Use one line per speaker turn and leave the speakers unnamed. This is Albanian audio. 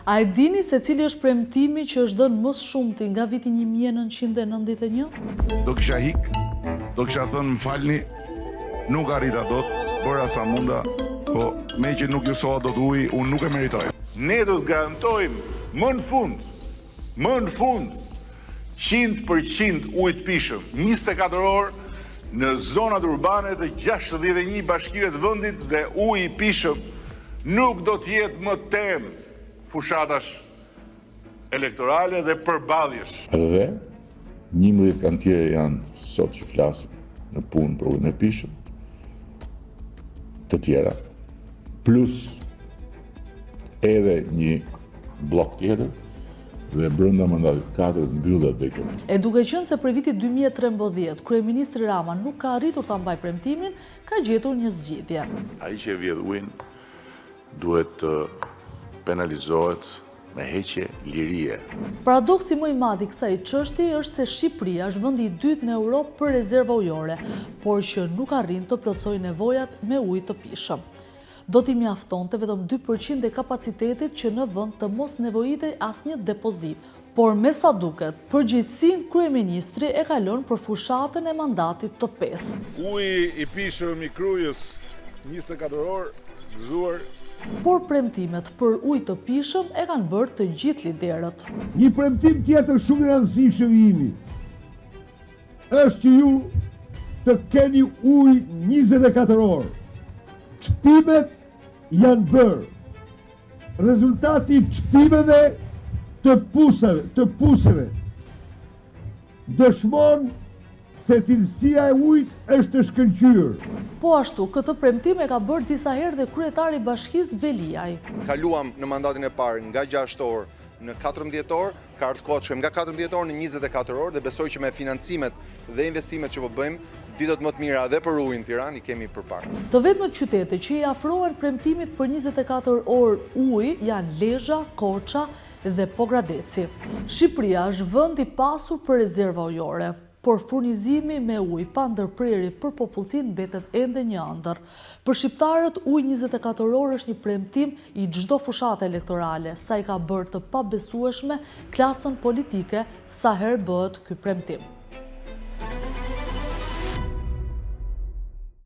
A e dini se cili është premtimi që është dhënë më shumti nga viti 1991?
Do kisha hik, do kisha thënë më falni, nuk arrita dot, bëra sa munda, po me që nuk ju soa dot uji, unë nuk e meritoj.
Ne do të garantojmë më në fund, 100% ujë të pishëm, 24 orë në zonat urbane të 61 bashkive të vendit dhe uji i pishëm nuk do të jetë më temë fushatash elektorale dhe përballjesh.
Edhe 11 kantiere janë sot që flasim në punë për ujin e pishëm, të tjera, plus edhe një blok tjetër dhe brenda mandatit 4 mbyllet dhe kjo.
E duke qenë se për vitin 2013 kryeministri Rama nuk ka arritur ta mbajë premtimin, ka gjetur një zgjidhje.
Ai që e vjedh ujin duhet të penalizohet me heqje lirie.
Paradoksi më i madh i kësaj çështje është se Shqipëria është vendi i dytë në Europë për rezerva ujore, por që nuk arrin të plotësojë nevojat me ujë të pishëm. Do t'i mjaftonte vetëm 2% e kapacitetit që në vend të mos nevojitej asnjë depozit. Por me sa duket, përgjegjësinë kryeministri e kalon për fushatën e mandatit të 5.
Uji i pishëm i Krujës 24 orë gëzuar.
Por premtimet për ujë të pishëm e kanë bërë të gjithë liderët.
Një premtim tjetër shumë i rëndësishëm i imi është që ju të keni ujë 24 orë. Çtimet janë bërë. Rezultati i çtimeve të puseve dëshmon se cilësia e ujit është të shkëlqyer.
Po ashtu, këtë premtim e ka bërë disa herë dhe kryetari i bashkisë Veliaj.
Kaluam në mandatin e parë nga 6 orë në 14 orë, ka ardhur kohë të shkojmë nga 14 orë në 24 orë dhe besoj që me financimet dhe investimet që po bëjmë, ditët më të mira edhe për ujin në Tiranë i kemi përpara.
Të vetmet qytete që i afrohen premtimit për 24 orë ujë janë Lezhë, Korça dhe Pogradeci. Shqipëria është vend i pasur për rezerva ujore, por furnizimi me ujë pa ndërprerje për popullsinë mbetet ende një ëndër. Për shqiptarët, uji 24 orë është një premtim i çdo fushate elektorale, sa i ka bërë të pabesueshme klasën politike sa herë bëhet ky premtim.